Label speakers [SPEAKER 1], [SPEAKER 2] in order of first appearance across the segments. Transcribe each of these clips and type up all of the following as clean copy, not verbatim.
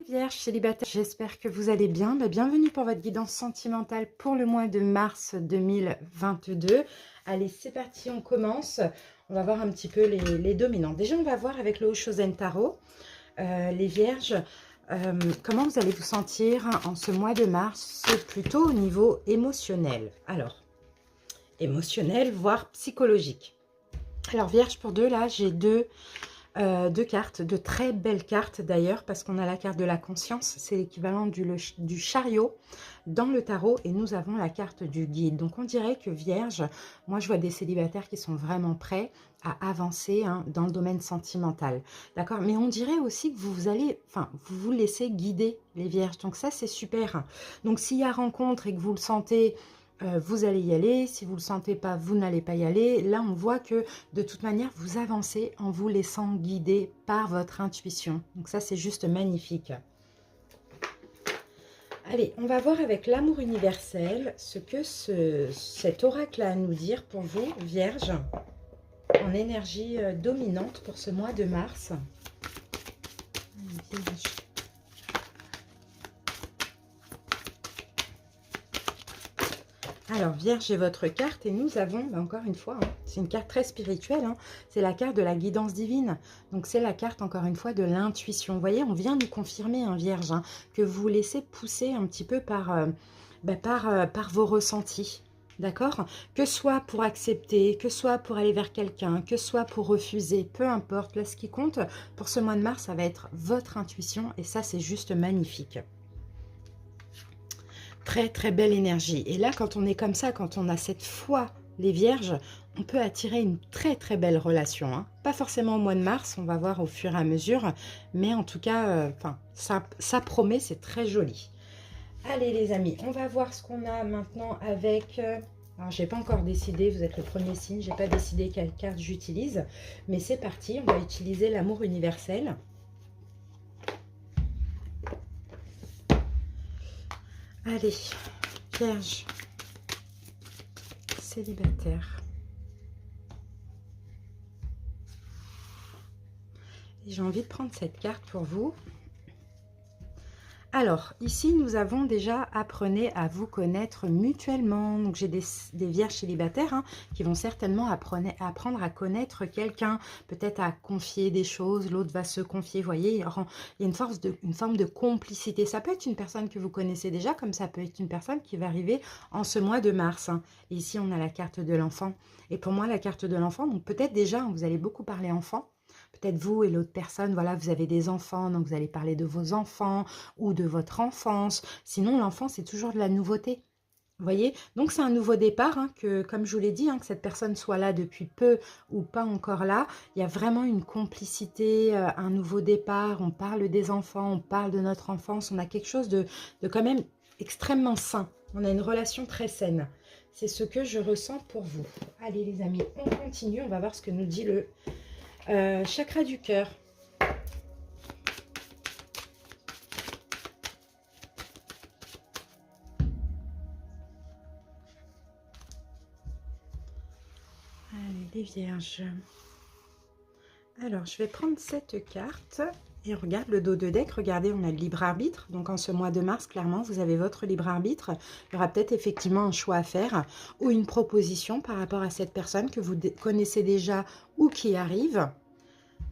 [SPEAKER 1] Vierge célibataire, j'espère que vous allez bien. Bienvenue pour votre guidance sentimentale pour le mois de mars 2022. Allez, c'est parti, on commence. On va voir un petit peu les dominants. Déjà, on va voir avec le Oshozen Tarot, les vierges, comment vous allez vous sentir en ce mois de mars, plutôt au niveau émotionnel. Alors, émotionnel, voire psychologique. Alors, vierge, pour deux, là, j'ai deux cartes, de très belles cartes d'ailleurs, parce qu'on a la carte de la conscience, c'est l'équivalent du chariot dans le tarot, et nous avons la carte du guide. Donc on dirait que Vierge, moi je vois des célibataires qui sont vraiment prêts à avancer dans le domaine sentimental, d'accord, mais on dirait aussi que vous allez, vous vous laissez guider, les Vierges, donc ça c'est super. Donc s'il y a rencontre et que vous le sentez, vous allez y aller. Si vous ne le sentez pas, vous n'allez pas y aller. Là, on voit que de toute manière, vous avancez en vous laissant guider par votre intuition. Donc ça, c'est juste magnifique. Allez, on va voir avec l'amour universel ce que cet oracle a à nous dire pour vous, Vierge, en énergie dominante pour ce mois de mars. Vierge. Alors, Vierge est votre carte et nous avons, encore une fois, c'est une carte très spirituelle, c'est la carte de la guidance divine. Donc, c'est la carte, encore une fois, de l'intuition. Vous voyez, on vient nous confirmer, Vierge, que vous vous laissez pousser un petit peu par vos ressentis. D'accord? Que soit pour accepter, que soit pour aller vers quelqu'un, que soit pour refuser, peu importe. Là, ce qui compte pour ce mois de mars, ça va être votre intuition et ça, c'est juste magnifique. Très très belle énergie. Et là, quand on est comme ça, quand on a cette foi, les vierges, on peut attirer une très très belle relation. Pas forcément au mois de mars, on va voir au fur et à mesure, mais en tout cas, ça promet, c'est très joli. Allez les amis, on va voir ce qu'on a maintenant avec... alors, j'ai pas encore décidé, vous êtes le premier signe, j'ai pas décidé quelle carte j'utilise, mais c'est parti, on va utiliser l'amour universel. Allez, Vierge, célibataire. J'ai envie de prendre cette carte pour vous. Alors, ici, nous avons déjà apprenez à vous connaître mutuellement. Donc, j'ai des vierges célibataires qui vont certainement apprendre à connaître quelqu'un, peut-être à confier des choses, l'autre va se confier. Vous voyez, il y a une forme de complicité. Ça peut être une personne que vous connaissez déjà, comme ça peut être une personne qui va arriver en ce mois de mars. Et ici, on a la carte de l'enfant. Et pour moi, la carte de l'enfant, donc peut-être déjà, vous allez beaucoup parler enfant. Peut-être vous et l'autre personne, voilà, vous avez des enfants, donc vous allez parler de vos enfants ou de votre enfance. Sinon, l'enfant, c'est toujours de la nouveauté. Vous voyez, donc c'est un nouveau départ, que comme je vous l'ai dit, que cette personne soit là depuis peu ou pas encore là, il y a vraiment une complicité, un nouveau départ, on parle des enfants, on parle de notre enfance, on a quelque chose de quand même extrêmement sain, on a une relation très saine. C'est ce que je ressens pour vous. Allez les amis, on continue, on va voir ce que nous dit le chakra du cœur. Allez, les vierges. Alors, je vais prendre cette carte et regarde le dos de deck. Regardez, on a le libre arbitre. Donc, en ce mois de mars, clairement, vous avez votre libre arbitre. Il y aura peut-être effectivement un choix à faire ou une proposition par rapport à cette personne que vous connaissez déjà ou qui arrive.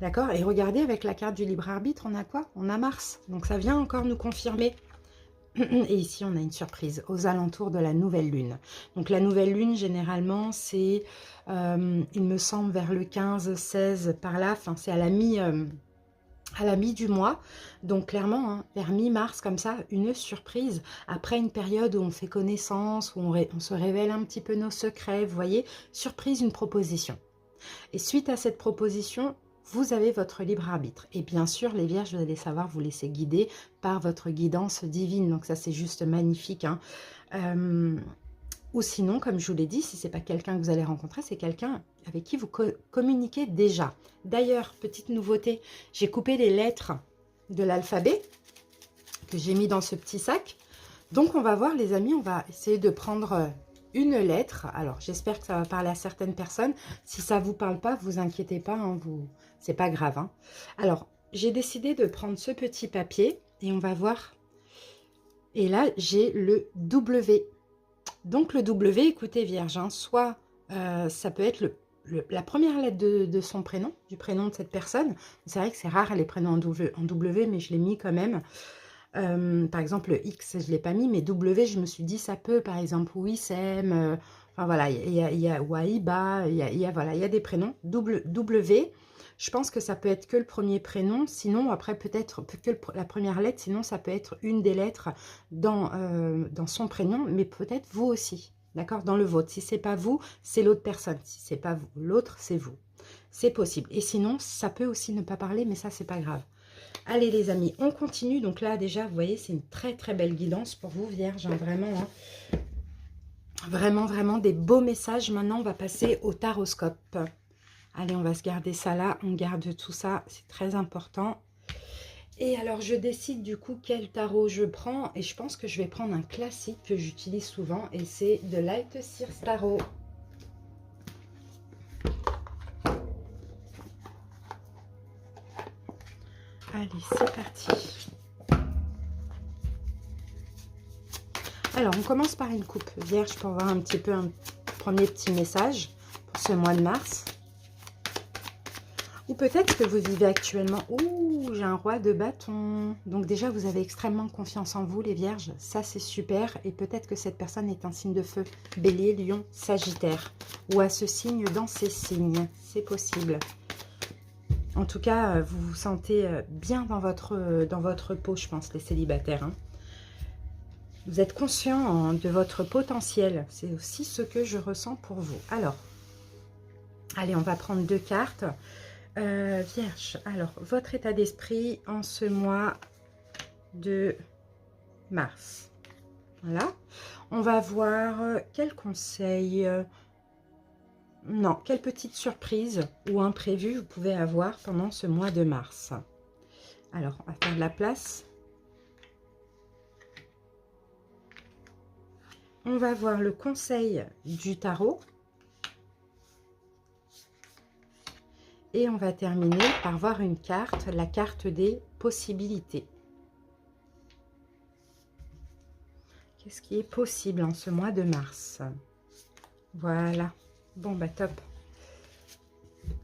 [SPEAKER 1] D'accord? Et regardez, avec la carte du libre arbitre, on a quoi? On a Mars. Donc, ça vient encore nous confirmer. Et ici, on a une surprise aux alentours de la nouvelle lune. Donc, la nouvelle lune, généralement, c'est, il me semble, vers le 15, 16, par là. Enfin, c'est à la mi du mois. Donc, clairement, vers mi-mars, comme ça, une surprise. Après une période où on fait connaissance, où on se révèle un petit peu nos secrets, vous voyez, surprise, une proposition. Et suite à cette proposition, vous avez votre libre arbitre. Et bien sûr, les vierges, vous allez savoir vous laisser guider par votre guidance divine. Donc ça, c'est juste magnifique. Ou sinon, comme je vous l'ai dit, si ce n'est pas quelqu'un que vous allez rencontrer, c'est quelqu'un avec qui vous communiquez déjà. D'ailleurs, petite nouveauté, j'ai coupé les lettres de l'alphabet que j'ai mis dans ce petit sac. Donc, on va voir, les amis, on va essayer de prendre une lettre. Alors, j'espère que ça va parler à certaines personnes. Si ça ne vous parle pas, vous inquiétez pas, c'est pas grave. Alors, j'ai décidé de prendre ce petit papier Et on va voir. Et là, j'ai le W. Donc le W, écoutez Vierge, hein, soit ça peut être la première lettre de son prénom, du prénom de cette personne. C'est vrai que c'est rare les prénoms en W, mais je l'ai mis quand même. Par exemple, le X, je ne l'ai pas mis, mais W, je me suis dit, ça peut, par exemple, Wissem, enfin voilà, il y a Wahiba, voilà, il y a des prénoms. W, je pense que ça peut être que le premier prénom, sinon, après, peut-être que la première lettre, sinon, ça peut être une des lettres dans son prénom, mais peut-être vous aussi, d'accord, dans le vôtre. Si c'est pas vous, c'est l'autre personne. Si c'est pas vous, l'autre, c'est vous. C'est possible. Et sinon, ça peut aussi ne pas parler, mais ça, c'est pas grave. Allez les amis, on continue. Donc là déjà, vous voyez, c'est une très très belle guidance pour vous Vierge, hein, vraiment. Hein. Vraiment, vraiment des beaux messages. Maintenant, on va passer au taroscope. Allez, on va se garder ça là. On garde tout ça, c'est très important. Et alors, je décide du coup quel tarot je prends. Et je pense que je vais prendre un classique que j'utilise souvent. Et c'est de Light Sears Tarot. Allez, c'est parti. Alors, on commence par une coupe Vierge pour voir un petit peu un premier petit message pour ce mois de mars. Ou peut-être que vous vivez actuellement... Ouh, j'ai un roi de bâton. Donc déjà, vous avez extrêmement confiance en vous, les Vierges. Ça, c'est super. Et peut-être que cette personne est un signe de feu. Bélier, Lion, Sagittaire. Ou à ce signe dans ces signes. C'est possible. En tout cas, vous vous sentez bien dans votre peau, je pense, les célibataires. Hein. Vous êtes conscient de votre potentiel. C'est aussi ce que je ressens pour vous. Alors, allez, on va prendre 2 cartes. Vierge, alors, votre état d'esprit en ce mois de mars. Voilà. On va voir quel conseil... non, quelle petite surprise ou imprévu vous pouvez avoir pendant ce mois de mars. Alors, on va faire de la place. On va voir le conseil du tarot. Et on va terminer par voir une carte, la carte des possibilités. Qu'est-ce qui est possible en ce mois de mars? Voilà. Bon, bah top.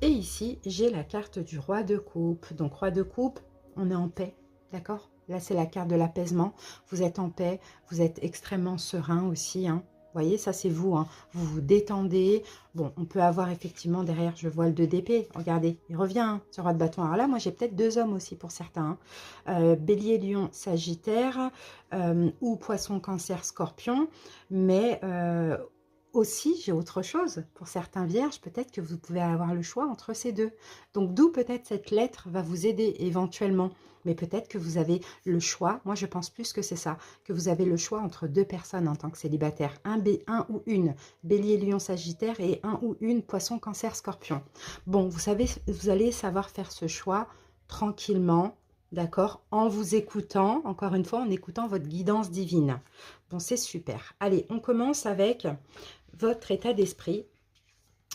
[SPEAKER 1] Et ici, j'ai la carte du roi de coupe. Donc, roi de coupe, on est en paix, d'accord? Là, c'est la carte de l'apaisement. Vous êtes en paix, vous êtes extrêmement serein aussi, hein. Vous voyez, ça c'est vous, hein. Vous vous détendez. Bon, on peut avoir effectivement derrière, je vois le 2 d'épée. Regardez, il revient, hein, ce roi de bâton. Alors là, moi j'ai peut-être 2 hommes aussi pour certains. Hein. Bélier, Lion, Sagittaire, ou Poisson, Cancer, Scorpion. Mais aussi, j'ai autre chose. Pour certains vierges, peut-être que vous pouvez avoir le choix entre ces deux. Donc, d'où peut-être cette lettre va vous aider éventuellement. Mais peut-être que vous avez le choix. Moi, je pense plus que c'est ça. Que vous avez le choix entre 2 personnes en tant que célibataire. Un ou une Bélier, Lion, Sagittaire et un ou une Poisson, Cancer, Scorpion. Bon, vous savez, vous allez savoir faire ce choix tranquillement. D'accord? En vous écoutant, encore une fois, en écoutant votre guidance divine. Bon, c'est super. Allez, on commence avec votre état d'esprit.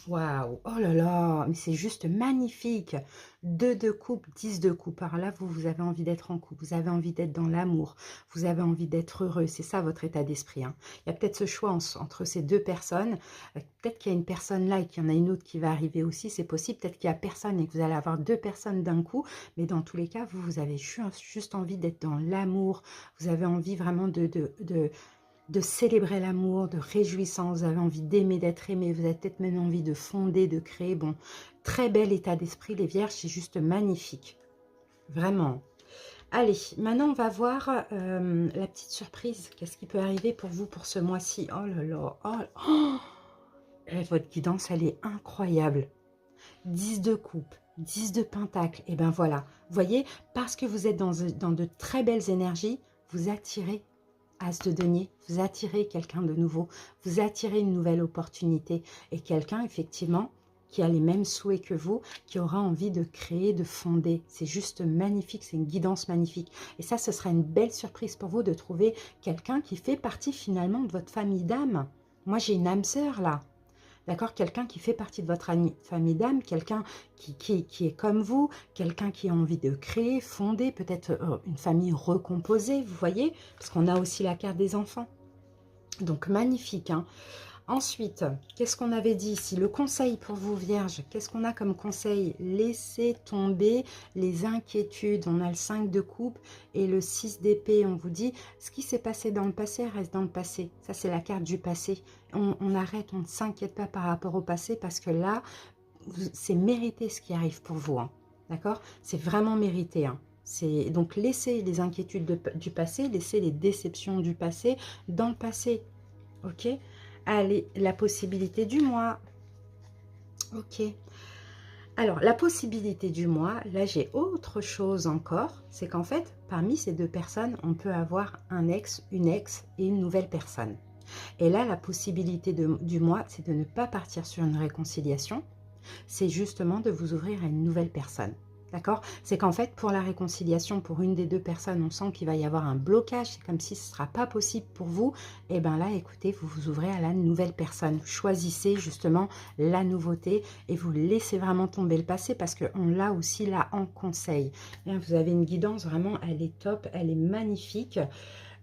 [SPEAKER 1] Waouh, oh là là, mais c'est juste magnifique. 2 de coupe, 10 de coupe. Alors là, vous avez envie d'être en couple, vous avez envie d'être dans l'amour, vous avez envie d'être heureux. C'est ça votre état d'esprit. Hein. Il y a peut-être ce choix entre ces 2 personnes. Peut-être qu'il y a une personne là et qu'il y en a une autre qui va arriver aussi. C'est possible. Peut-être qu'il n'y a personne et que vous allez avoir 2 personnes d'un coup. Mais dans tous les cas, vous avez juste envie d'être dans l'amour. Vous avez envie vraiment de célébrer l'amour, de réjouissance, vous avez envie d'aimer, d'être aimé, vous avez peut-être même envie de fonder, de créer. Bon, très bel état d'esprit, les vierges, c'est juste magnifique. Vraiment. Allez, maintenant on va voir la petite surprise. Qu'est-ce qui peut arriver pour vous pour ce mois-ci? Oh là là, oh. Et votre guidance, elle est incroyable. 10 de coupe, 10 de pentacle, et ben voilà. Vous voyez, parce que vous êtes dans de très belles énergies, vous attirez As de denier, vous attirez quelqu'un de nouveau, vous attirez une nouvelle opportunité et quelqu'un effectivement qui a les mêmes souhaits que vous, qui aura envie de créer, de fonder. C'est juste magnifique, c'est une guidance magnifique. Et ça, ce sera une belle surprise pour vous de trouver quelqu'un qui fait partie finalement de votre famille d'âme. Moi, j'ai une âme sœur là. D'accord? Quelqu'un qui fait partie de votre famille d'âme, quelqu'un qui est comme vous, quelqu'un qui a envie de créer, fonder, peut-être une famille recomposée, vous voyez? Parce qu'on a aussi la carte des enfants. Donc, magnifique, hein? Ensuite, qu'est-ce qu'on avait dit ici? Le conseil pour vous, Vierge, qu'est-ce qu'on a comme conseil? Laissez tomber les inquiétudes. On a le 5 de coupe et le 6 d'épée. On vous dit, ce qui s'est passé dans le passé reste dans le passé. Ça, c'est la carte du passé. On arrête, on ne s'inquiète pas par rapport au passé parce que là, c'est mérité ce qui arrive pour vous. Hein. D'accord? C'est vraiment mérité. Hein. Donc, laissez les inquiétudes du passé, laissez les déceptions du passé dans le passé. Ok? Allez, la possibilité du mois. Ok. Alors, la possibilité du mois, là, j'ai autre chose encore. C'est qu'en fait, parmi ces deux personnes, on peut avoir un ex, une ex et une nouvelle personne. Et là, la possibilité du mois, c'est de ne pas partir sur une réconciliation. C'est justement de vous ouvrir à une nouvelle personne. D'accord? C'est qu'en fait, pour la réconciliation, pour une des deux personnes, on sent qu'il va y avoir un blocage. C'est comme si ce ne sera pas possible pour vous. Et bien là, écoutez, vous vous ouvrez à la nouvelle personne. Choisissez justement la nouveauté et vous laissez vraiment tomber le passé parce qu'on l'a aussi là en conseil. Bien, vous avez une guidance, vraiment, elle est top, elle est magnifique.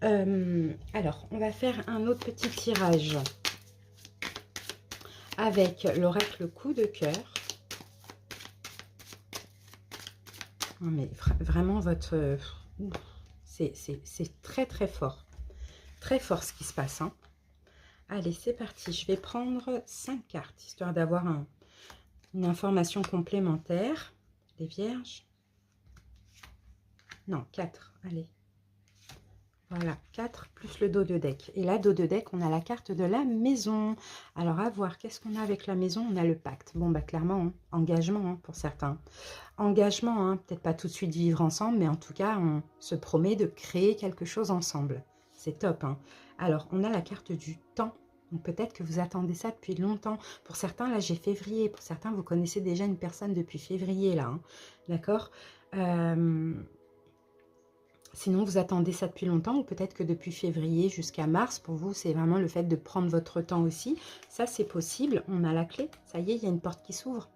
[SPEAKER 1] Alors, on va faire un autre petit tirage avec l'oracle coup de cœur. Non, mais vraiment, c'est très très fort. Très fort ce qui se passe. Hein. Allez, c'est parti. Je vais prendre 5 cartes, histoire d'avoir une information complémentaire. Les vierges. Non, 4. Allez. Voilà, 4 plus le dos de deck. Et là, dos de deck, on a la carte de la maison. Alors, à voir, qu'est-ce qu'on a avec la maison? On a le pacte. Bon, bah clairement, hein, engagement hein, pour certains. Engagement, hein, peut-être pas tout de suite vivre ensemble, mais en tout cas, on se promet de créer quelque chose ensemble. C'est top. Hein. Alors, on a la carte du temps. Donc, peut-être que vous attendez ça depuis longtemps. Pour certains, là, j'ai février. Pour certains, vous connaissez déjà une personne depuis février, là. Hein. D'accord Sinon, vous attendez ça depuis longtemps ou peut-être que depuis février jusqu'à mars, pour vous, c'est vraiment le fait de prendre votre temps aussi. Ça, c'est possible. On a la clé. Ça y est, il y a une porte qui s'ouvre.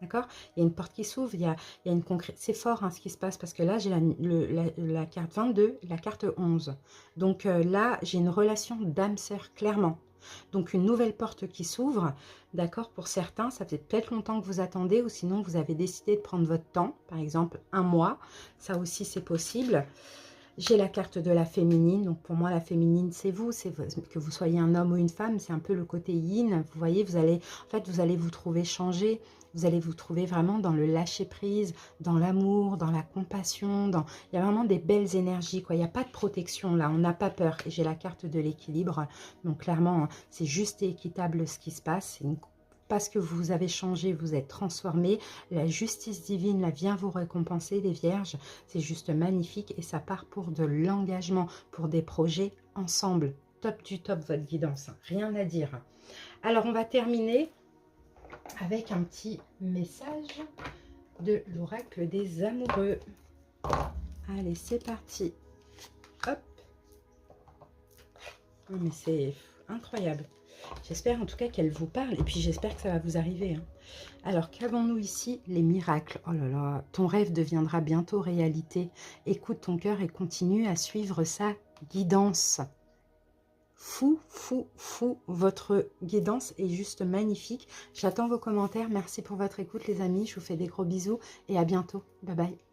[SPEAKER 1] D'accord? Il y a une porte qui s'ouvre. Il y a une concrète. C'est fort hein, ce qui se passe parce que là, j'ai la carte 22, la carte 11. Donc là, j'ai une relation d'âme-sœur, clairement. Donc, une nouvelle porte qui s'ouvre. D'accord? Pour certains, ça fait peut-être longtemps que vous attendez ou sinon, vous avez décidé de prendre votre temps. Par exemple, un mois. Ça aussi, c'est possible. J'ai la carte de la féminine, donc pour moi la féminine c'est vous, que vous soyez un homme ou une femme, c'est un peu le côté yin, vous voyez, vous allez vous trouver changé, vous allez vous trouver vraiment dans le lâcher prise, dans l'amour, dans la compassion, il y a vraiment des belles énergies, quoi. Il n'y a pas de protection là, on n'a pas peur, et j'ai la carte de l'équilibre, donc clairement c'est juste et équitable ce qui se passe, c'est parce que vous avez changé, vous êtes transformé. La justice divine là, vient vous récompenser, les vierges. C'est juste magnifique et ça part pour de l'engagement, pour des projets ensemble. Top du top, votre guidance. Hein. Rien à dire. Alors, on va terminer avec un petit message de l'oracle des amoureux. Allez, c'est parti. Hop. Oh, mais c'est incroyable. J'espère en tout cas qu'elle vous parle et puis j'espère que ça va vous arriver. Hein. Alors, qu'avons-nous ici? Les miracles. Oh là là, ton rêve deviendra bientôt réalité. Écoute ton cœur et continue à suivre sa guidance. Fou, fou, fou, votre guidance est juste magnifique. J'attends vos commentaires. Merci pour votre écoute les amis. Je vous fais des gros bisous et à bientôt. Bye bye.